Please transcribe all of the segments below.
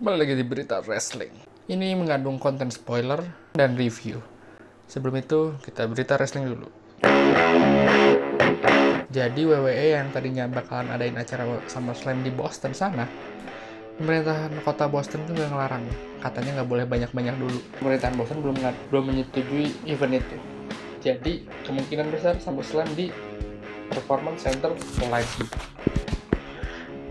Kembali lagi di berita wrestling. Ini mengandung konten spoiler dan review. Sebelum itu, kita berita wrestling dulu. Jadi WWE yang tadinya bakalan adain acara SummerSlam di Boston sana, pemerintahan kota Boston tuh nggak ngelarang. Katanya nggak boleh banyak-banyak dulu. Pemerintahan Boston belum menyetujui event itu. Jadi, kemungkinan besar SummerSlam di Performance Center lagi.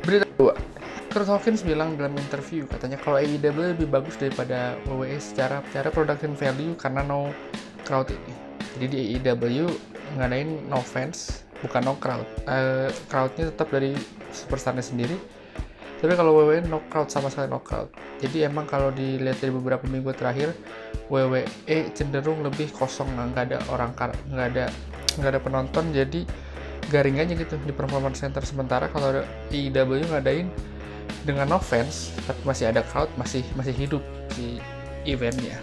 Berita 2. Kurt Hawkins bilang dalam interview, katanya kalau AEW lebih bagus daripada WWE secara production value karena no crowd ini. Jadi di AEW ngadain no fans, bukan no crowd. Crowdnya tetap dari superstarnya sendiri. Tapi kalau WWE no crowd, sama sekali no crowd. Jadi emang kalau dilihat dari beberapa minggu terakhir, WWE cenderung lebih kosong, nggak ada orang, nggak ada penonton. Jadi garing aja gitu di Performance Center. Sementara kalau AEW ngadain dengan no fans, tapi masih ada crowd, masih hidup si eventnya.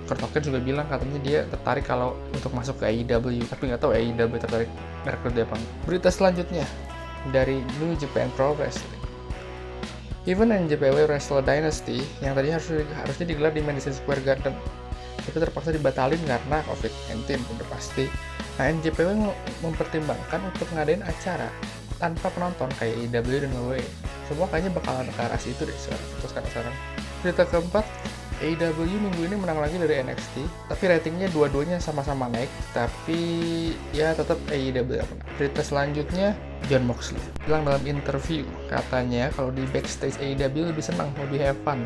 Kurt Hawkins juga bilang katanya dia tertarik kalau untuk masuk ke AEW, tapi nggak tahu AEW tertarik merekrut dia apa enggak. Berita selanjutnya dari New Japan Pro Wrestling. Event NJPW Wrestle Dynasty yang tadinya harusnya digelar di Madison Square Garden, itu terpaksa dibatalin karena COVID-19 udah pasti. Nah, NJPW mempertimbangkan untuk ngadain acara tanpa penonton kayak AEW dan WWE. Semua kayaknya bakalan ke arah situ deh sekarang. Berita keempat, AEW minggu ini menang lagi dari NXT, tapi ratingnya dua-duanya sama-sama naik, tapi ya tetap AEW yang menang. Berita selanjutnya, Jon Moxley bilang dalam interview, katanya kalau di backstage AEW lebih senang, lebih have fun.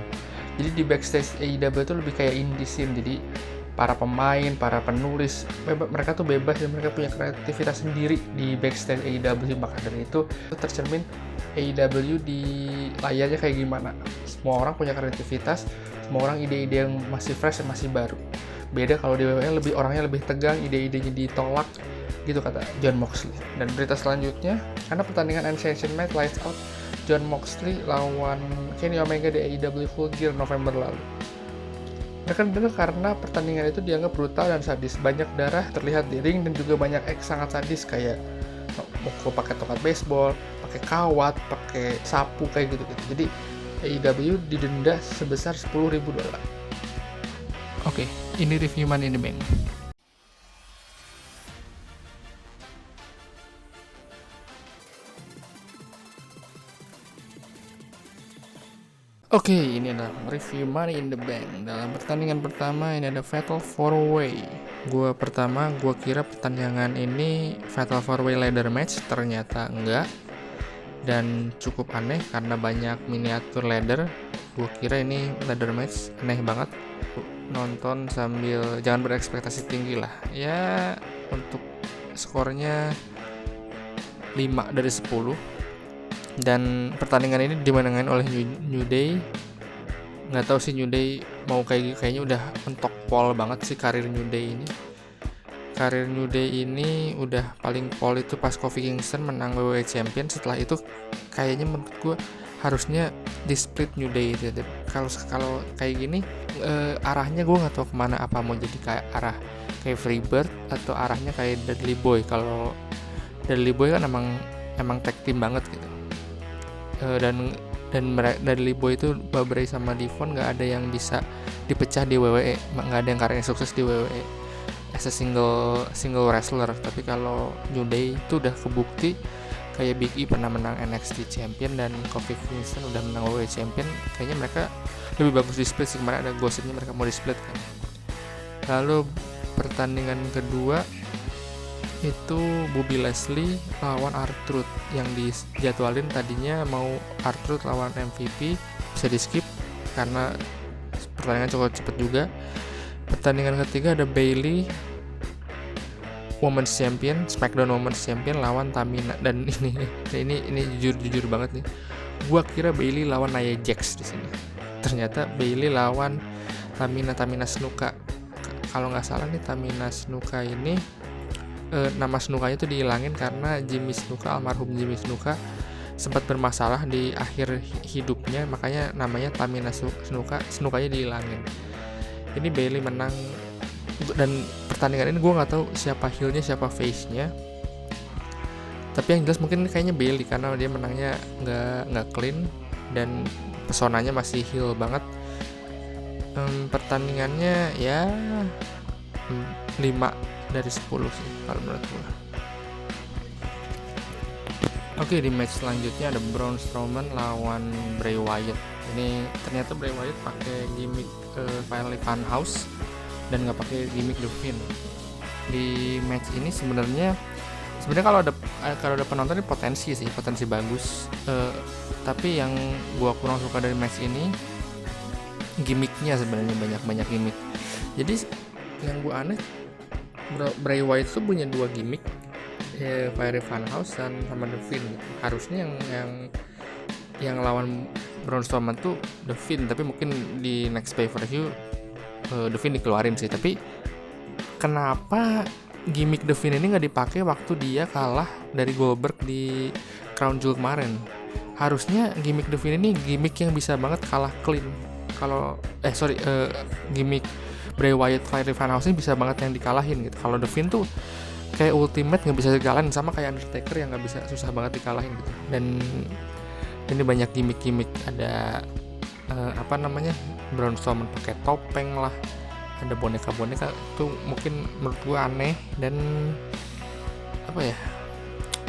Jadi di backstage AEW itu lebih kayak indie scene, jadi para pemain, para penulis, mereka tuh bebas dan mereka punya kreativitas sendiri di backstage AEW. Maka dari itu tercermin AEW di layarnya kayak gimana. Semua orang punya kreativitas, semua orang ide-ide yang masih fresh dan masih baru. Beda kalau di WWE orangnya lebih tegang, ide-idenya ditolak, gitu kata Jon Moxley. Dan berita selanjutnya, karena pertandingan Unsanctioned Match Lights Out Jon Moxley lawan Kenny Omega di AEW Full Gear November lalu. Mereka dengar karena pertandingan itu dianggap brutal dan sadis. Banyak darah terlihat di ring dan juga banyak sangat sadis kayak mukul pakai tongkat baseball, pakai kawat, pakai sapu kayak gitu. Jadi AEW didenda sebesar $10.000. Oke, ini review Money in the Bank. Oke, ini adalah review Money in the Bank. Dalam pertandingan pertama ini ada Fatal 4-Way. Gua kira pertandingan ini Fatal 4-Way ladder match, ternyata enggak. Dan cukup aneh karena banyak miniatur ladder. Gua kira ini ladder match, aneh banget. Nonton sambil jangan berekspektasi tinggi lah. Ya, untuk skornya 5 dari 10. Dan pertandingan ini dimenangkan oleh New Day. Nggak tahu sih New Day mau kayaknya udah mentok pol banget sih karir New Day ini. Karir New Day ini udah paling pol itu pas Kofi Kingston menang WWE Champion. Setelah itu kayaknya menurut gue harusnya di split New Day. Kalau kayak gini arahnya gue nggak tahu kemana, apa mau jadi kayak arah kayak Freebird atau arahnya kayak Dudley Boy. Kalau Dudley Boy kan emang tag team banget gitu. Dan Dudley Boy itu Bray sama Devon nggak ada yang bisa dipecah di WWE, nggak ada yang karirnya sukses di WWE as a single wrestler. Tapi kalau New Day itu udah kebukti, kayak Big E pernah menang NXT Champion dan Kofi Kingston udah menang WWE Champion. Kayaknya mereka lebih bagus di split sih. Kemarin ada gosipnya mereka mau di split kan. Lalu pertandingan kedua itu Bobby Lashley lawan R-Truth, yang dijadwalin tadinya mau R-Truth lawan MVP, bisa di skip karena pertandingan cukup cepet juga. Pertandingan ketiga ada Bayley Women's Champion, SmackDown Women's Champion lawan Tamina. Dan ini jujur banget nih, gua kira Bayley lawan Nia Jax di sini, ternyata Bayley lawan Tamina Snuka. Kalau nggak salah nih, Tamina Snuka ini nama Snukanya itu dihilangin karena almarhum Jimmy Snuka sempat bermasalah di akhir hidupnya, makanya namanya Tamina Snukanya dihilangin. Ini Bayley menang, dan pertandingan ini gue nggak tahu siapa heel-nya siapa face-nya, tapi yang jelas mungkin kayaknya Bayley karena dia menangnya nggak clean dan pesonanya masih heel banget. Pertandingannya ya 5 dari 10 sih kalau menurut gue. Oke, di match selanjutnya ada Braun Strowman lawan Bray Wyatt. Ini ternyata Bray Wyatt pakai gimmick Fire Funhouse dan nggak pakai gimmick The Fiend. Di match ini sebenarnya kalau ada penonton ini potensi bagus. Tapi yang gua kurang suka dari match ini gimmicknya, sebenarnya banyak gimmick. Jadi yang gua aneh, Bray Wyatt tuh punya 2 gimmick, Fiery Funhouse dan sama The Fiend gitu. Harusnya yang lawan Braun Strowman tuh The Fiend, tapi mungkin di next pay-per-view The Fiend dikeluarin sih. Tapi kenapa gimmick The Fiend ini nggak dipakai waktu dia kalah dari Goldberg di Crown Jewel kemarin? Harusnya gimmick The Fiend ini gimmick yang bisa banget kalah clean. Gimmick Bray Wyatt Fiery Funhouse ini bisa banget yang dikalahin gitu. Kalau The Fiend tuh kayak ultimate nggak bisa dikalahin, sama kayak Undertaker yang nggak bisa, susah banget dikalahin gitu. Dan ini banyak gimmick, ada Braun Strowman pakai topeng lah, ada boneka itu mungkin menurut gue aneh. Dan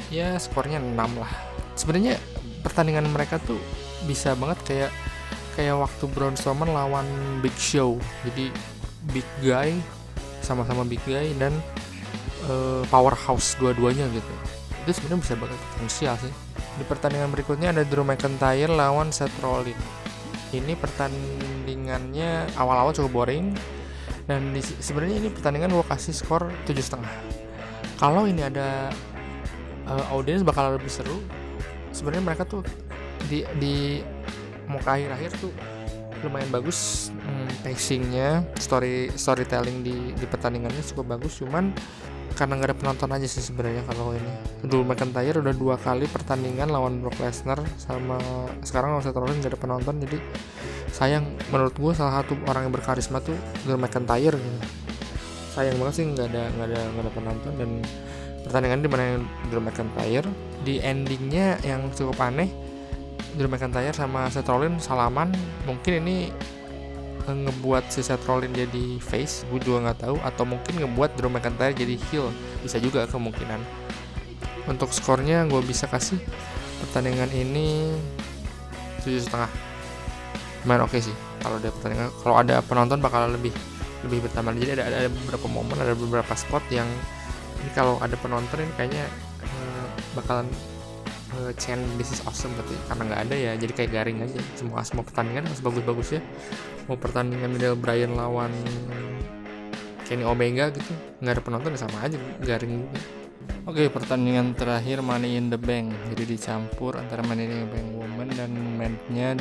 ya skornya 6 lah. Sebenarnya pertandingan mereka tuh bisa banget kayak waktu Braun Strowman lawan Big Show. Jadi big guy, sama-sama big guy dan powerhouse dua-duanya gitu. Itu sebenarnya bisa banget potensial sih. Di pertandingan berikutnya ada Drew McIntyre lawan Seth Rollins. Ini pertandingannya awal-awal cukup boring, dan sebenarnya ini pertandingan gue kasih skor 7,5. Kalau ini ada audiens bakal lebih seru. Sebenarnya mereka tuh di mau ke akhir-akhir tuh lumayan bagus, pacingnya, storytelling di pertandingannya cukup bagus. Cuman karena nggak ada penonton aja sih sebenarnya. Kalau ini Drew McIntyre udah 2 kali pertandingan lawan Brock Lesnar, sama sekarang lawan Seth Rollins nggak ada penonton. Jadi sayang, menurut gue salah satu orang yang berkarisma tuh Drew McIntyre gitu. Sayang banget sih nggak ada penonton. Dan pertandingan di mana Drew McIntyre, di endingnya yang cukup aneh, Drew McIntyre sama Seth Rollins salaman. Mungkin ini ngebuat si Seth Rollins jadi face, gue juga nggak tahu, atau mungkin ngebuat Drew McIntyre jadi heel, bisa juga kemungkinan. Untuk skornya gue bisa kasih pertandingan ini 7,5. Main oke sih. Kalau ada penonton bakal lebih bertambah. Jadi ada beberapa momen, ada beberapa spot yang ini kalau ada penonton ini kayaknya bakalan chant "This is awesome" tapi karena nggak ada ya jadi kayak garing aja. Semua pertandingan harus bagus-bagus ya. Mau pertandingan Daniel Bryan lawan Kenny Omega gitu nggak ada penonton ya sama aja garing juga. Oke, pertandingan terakhir Money in the Bank, jadi dicampur antara Money in the Bank Women dan men's-nya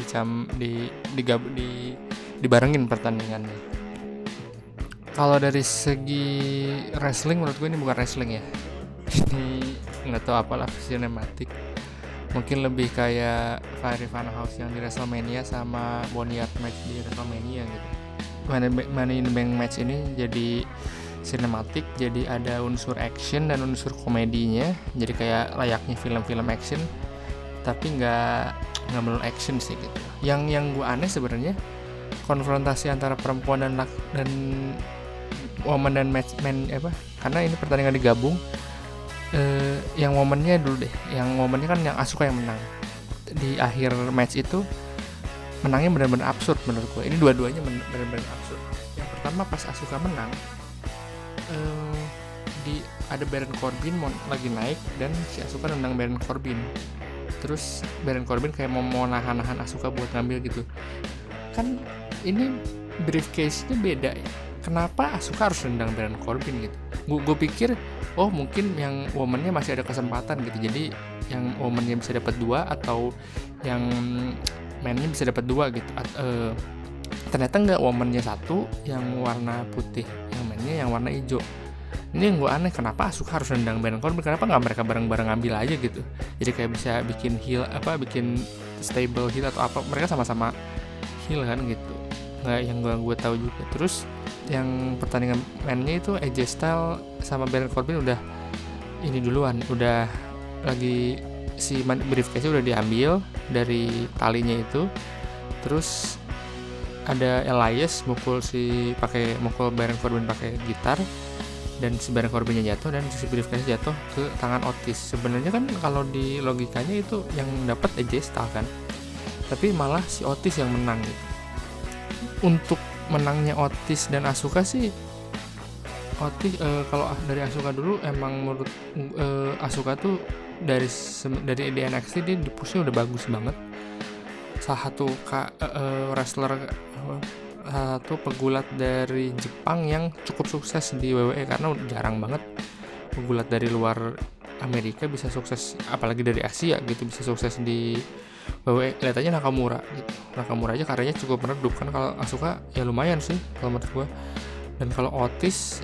dibarengin pertandingannya. Kalau dari segi wrestling, menurut gue ini bukan wrestling ya. Ini nggak tahu apalah, sinematik. Mungkin lebih kayak Fiery Funhouse yang di WrestleMania sama Boneyard match di WrestleMania gitu. Money in the Bank match ini jadi sinematik, jadi ada unsur action dan unsur komedinya. Jadi kayak layaknya film-film action, tapi nggak melulu action sih gitu. Yang gue aneh sebenarnya konfrontasi antara perempuan dan woman dan men karena ini pertandingan digabung. Yang momennya dulu deh, yang momennya kan yang Asuka yang menang di akhir match itu. Menangnya benar-benar absurd menurut gue. Ini dua-duanya benar-benar absurd. Yang pertama pas Asuka menang, ada Baron Corbin lagi naik dan si Asuka nendang Baron Corbin. Terus Baron Corbin kayak mau nahan Asuka buat ngambil gitu. Kan ini briefcase-nya beda ya. Kenapa Asuka harus nendang Baron Corbin gitu? Gue pikir mungkin yang woman-nya masih ada kesempatan gitu. Jadi yang woman-nya bisa dapat 2 atau yang man-nya bisa dapat 2 gitu. Ternyata enggak, woman-nya 1 yang warna putih, yang man-nya yang warna hijau. Ini yang gue aneh, kenapa Asuka harus nendang Baron Corbin? Kenapa nggak mereka bareng-bareng ambil aja gitu? Jadi kayak bisa bikin heel bikin stable heel atau apa? Mereka sama-sama heel kan gitu. Nggak yang gue tahu juga. Terus yang pertandingan man-nya itu AJ Styles sama Baron Corbin udah ini duluan, udah lagi si briefcase udah diambil dari talinya itu. Terus ada Elias mukul Baron Corbin pakai gitar, dan si Baron Corbinnya jatuh dan si briefcase jatuh ke tangan Otis. Sebenarnya kan kalau di logikanya itu yang dapat AJ Styles kan, tapi malah si Otis yang menang gitu. Untuk menangnya Otis dan Asuka sih, Otis kalau dari Asuka dulu, emang menurut Asuka tuh dari di NXT dia di pushnya udah bagus banget. Salah satu wrestler satu pegulat dari Jepang yang cukup sukses di WWE, karena jarang banget pegulat dari luar Amerika bisa sukses, apalagi dari Asia gitu, bisa sukses di WWE. Lihat aja Nakamura gitu. Nakamura aja karyanya cukup meredup kan. Kalau Asuka ya lumayan sih kalau menurut gue. Dan kalau Otis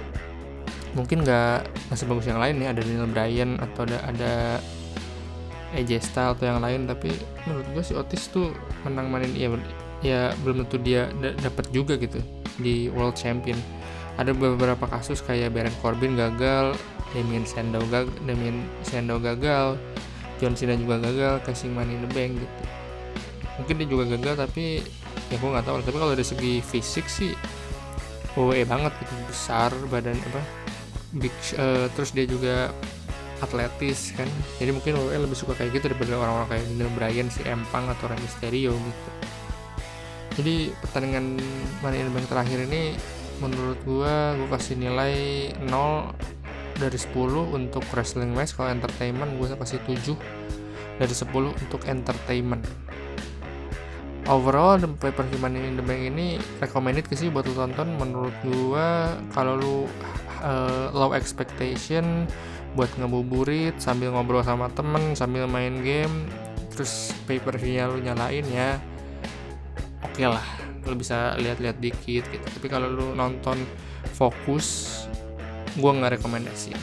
mungkin nggak sebagus yang lain ya, ada Daniel Bryan atau ada AJ Styles atau yang lain, tapi menurut gue si Otis tuh mainin ya belum tentu dia dapat juga gitu di World Champion. Ada beberapa kasus kayak Baron Corbin gagal, Damien Sandow gagal, John Cena juga gagal casing Money in the Bank gitu. Mungkin dia juga gagal, tapi ya gue nggak tahu. Tapi kalau dari segi fisik sih WWE banget gitu, besar badan terus dia juga atletis kan, jadi mungkin WWE lebih suka kayak gitu daripada orang-orang kayak Daniel Bryan, si Empang atau Rey Mysterio gitu. Jadi pertandingan Money in the Bank terakhir ini menurut gue kasih nilai 0 dari 10 untuk wrestling match. Kalau entertainment gue kasih 7 dari 10 untuk entertainment. Overall, pay-per-view Money in the Bank ini recommended sih buat lu tonton. Menurut gue kalau lu low expectation buat ngebuburit sambil ngobrol sama temen, sambil main game, terus pay-per-view-nya lu nyalain ya oke lah, lu bisa lihat-lihat dikit gitu. Tapi kalau lu nonton fokus, gue nggak rekomendasi.